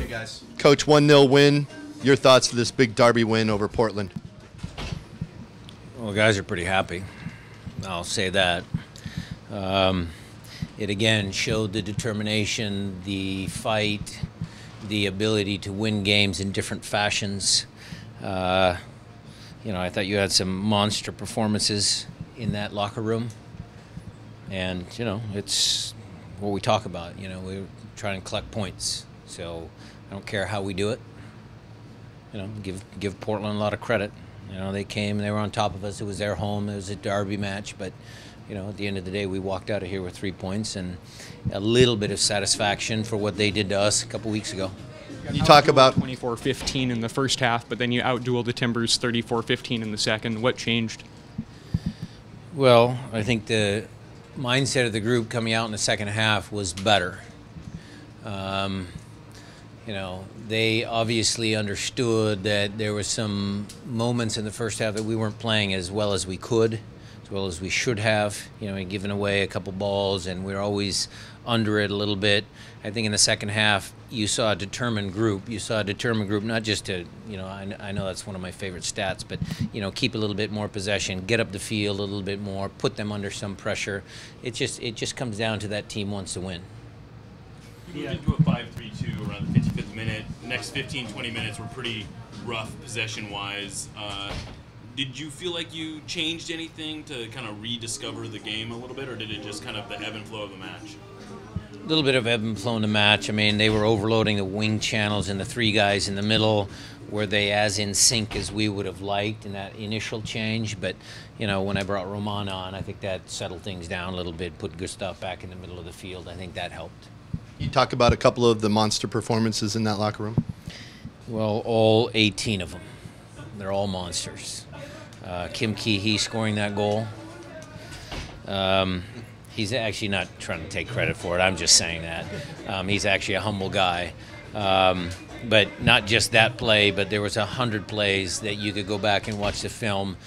Hey guys. Coach, 1-0 win. Your thoughts of this big derby win over Portland? Well, guys are pretty happy. I'll say that. It again showed the determination, the fight, the ability to win games in different fashions. I thought you had some monster performances in that locker room. And, it's what we talk about. We're trying to collect points. So I don't care how we do it. Give Portland a lot of credit. They came, they were on top of us. It was their home. It was a derby match. But, at the end of the day, we walked out of here with 3 points and a little bit of satisfaction for what they did to us a couple weeks ago. You talk about 24-15 in the first half, but then you outdueled the Timbers 34-15 in the second. What changed? Well, I think the mindset of the group coming out in the second half was better. They obviously understood that there were some moments in the first half that we weren't playing as well as we could, as well as we should have. Giving away a couple balls, and we're always under it a little bit. I think in the second half, you saw a determined group. You saw a determined group, not just to, I know that's one of my favorite stats, but, keep a little bit more possession, get up the field a little bit more, put them under some pressure. It just comes down to that team wants to win. You moved into a 5-3-2 around the 55th minute. The next 15, 20 minutes were pretty rough possession-wise. Did you feel like you changed anything to kind of rediscover the game a little bit, or did it just kind of the ebb and flow of the match? A little bit of ebb and flow in the match. I mean, they were overloading the wing channels, and the three guys in the middle were they as in sync as we would have liked in that initial change. But, when I brought Roman on, I think that settled things down a little bit, put Gustav back in the middle of the field. I think that helped. You talk about a couple of the monster performances in that locker room? Well, all 18 of them. They're all monsters. Kimmy scoring that goal. He's actually not trying to take credit for it. I'm just saying that. He's actually a humble guy. But not just that play, but there was 100 plays that you could go back and watch the film,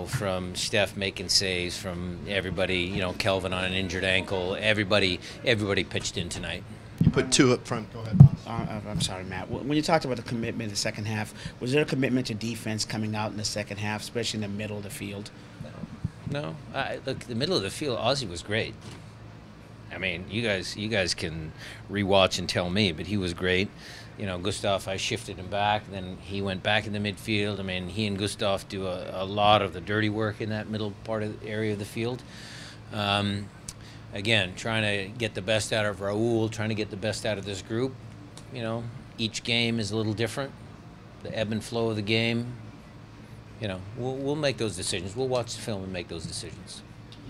from Steph making saves, from everybody, Kelvin on an injured ankle. Everybody pitched in tonight. You put two up front. Go ahead. I'm sorry, Matt. When you talked about the commitment in the second half, was there a commitment to defense coming out in the second half, especially in the middle of the field? No. Look, the middle of the field, Ozzy was great. I mean, you guys can rewatch and tell me, but he was great. Gustav, I shifted him back, then he went back in the midfield. I mean, he and Gustav do a lot of the dirty work in that middle part of the area of the field. Again, trying to get the best out of Raul, trying to get the best out of this group. Each game is a little different. The ebb and flow of the game. We'll make those decisions. We'll watch the film and make those decisions.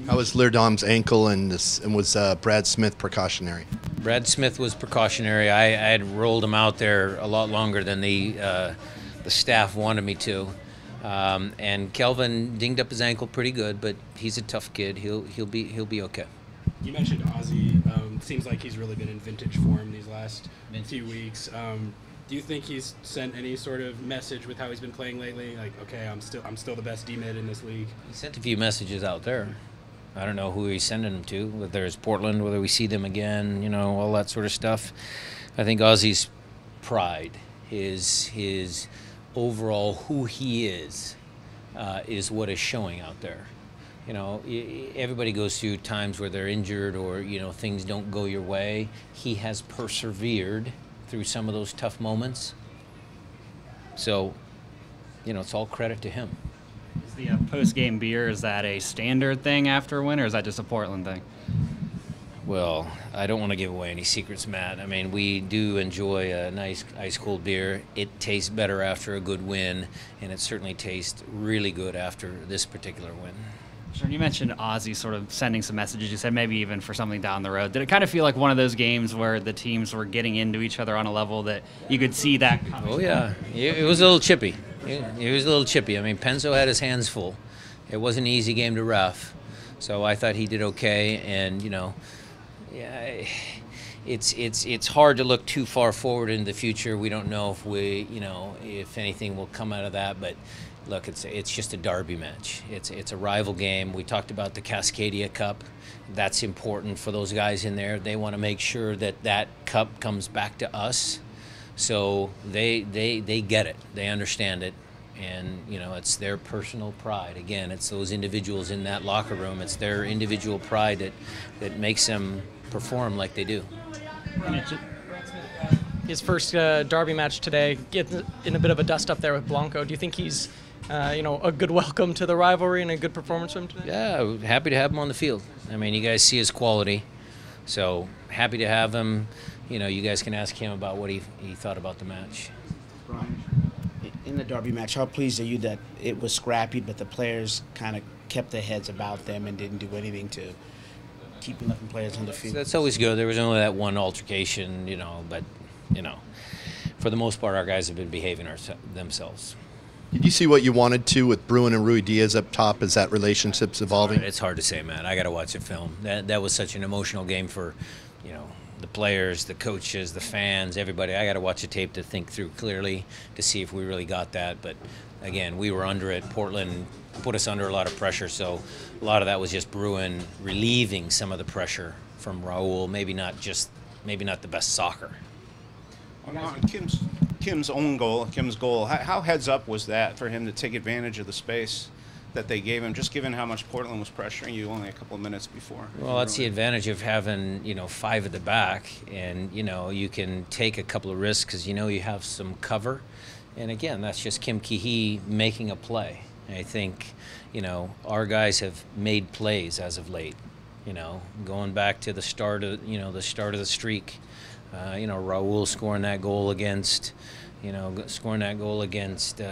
How was Leerdom's ankle, and was Brad Smith precautionary? Brad Smith was precautionary. I had rolled him out there a lot longer than the staff wanted me to. And Kelvin dinged up his ankle pretty good, but he's a tough kid. He'll be okay. You mentioned Ozzy. Seems like he's really been in vintage form these last few weeks. Do you think he's sent any sort of message with how he's been playing lately? Like, okay, I'm still the best D-mid in this league. He sent a few messages out there. I don't know who he's sending them to, whether it's Portland, whether we see them again, all that sort of stuff. I think Ozzy's pride, his overall who he is what is showing out there. Everybody goes through times where they're injured or, things don't go your way. He has persevered through some of those tough moments. So, it's all credit to him. Is the post-game beer, is that a standard thing after a win, or is that just a Portland thing? Well, I don't want to give away any secrets, Matt. I mean, we do enjoy a nice ice-cold beer. It tastes better after a good win, and it certainly tastes really good after this particular win. Sure. You mentioned Ozzy sort of sending some messages. You said maybe even for something down the road. Did it kind of feel like one of those games where the teams were getting into each other on a level that you could see that coming? Oh, yeah. It was a little chippy. It was a little chippy. I mean, Penzo had his hands full. It wasn't an easy game to ref. So I thought he did okay. And, it's hard to look too far forward in the future. We don't know if anything will come out of that. But look, it's just a derby match. It's a rival game. We talked about the Cascadia Cup. That's important for those guys in there. They want to make sure that cup comes back to us. So they get it. They understand it. And, you know, it's their personal pride. Again, it's those individuals in that locker room. It's their individual pride that makes them perform like they do. His first derby match today, getting in a bit of a dust-up there with Blanco. Do you think he's, a good welcome to the rivalry and a good performance from him today? Yeah, happy to have him on the field. I mean, you guys see his quality. So happy to have him. You know, you guys can ask him about what he thought about the match. Brian, in the derby match, how pleased are you that it was scrappy, but the players kind of kept their heads about them and didn't do anything to keep enough players on the field? So that's always good. There was only that one altercation, but, for the most part, our guys have been behaving themselves. Did you see what you wanted to with Bruin and Rui Diaz up top as that relationship's evolving? It's hard to say, man. I got to watch the film. That was such an emotional game for, the players, the coaches, the fans, everybody. I got to watch the tape to think through clearly to see if we really got that. But again, we were under it. Portland put us under a lot of pressure, so a lot of that was just Bruin relieving some of the pressure from Raul. Maybe not the best soccer. On Kim's goal, how heads up was that for him to take advantage of the space that they gave him, just given how much Portland was pressuring you only a couple of minutes before? Well, that's the advantage of having, 5 at the back, and, you can take a couple of risks because you have some cover. And again, that's just Kim Kihei making a play. I think, our guys have made plays as of late, going back to the start of the streak. Raul scoring that goal against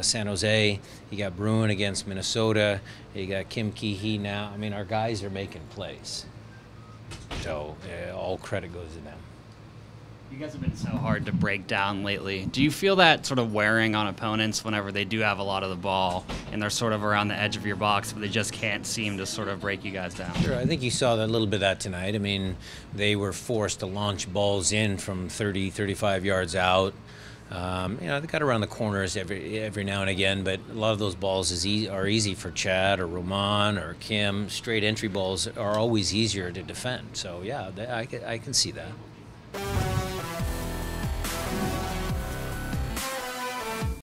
San Jose. You got Bruin against Minnesota. You got Kim Kihei now. I mean, our guys are making plays. So all credit goes to them. You guys have been so hard to break down lately. Do you feel that sort of wearing on opponents whenever they do have a lot of the ball and they're sort of around the edge of your box, but they just can't seem to sort of break you guys down? Sure, I think you saw a little bit of that tonight. I mean, they were forced to launch balls in from 30, 35 yards out. They got around the corners every now and again, but a lot of those balls are easy for Chad or Roman or Kim. Straight entry balls are always easier to defend. So, yeah, I can see that.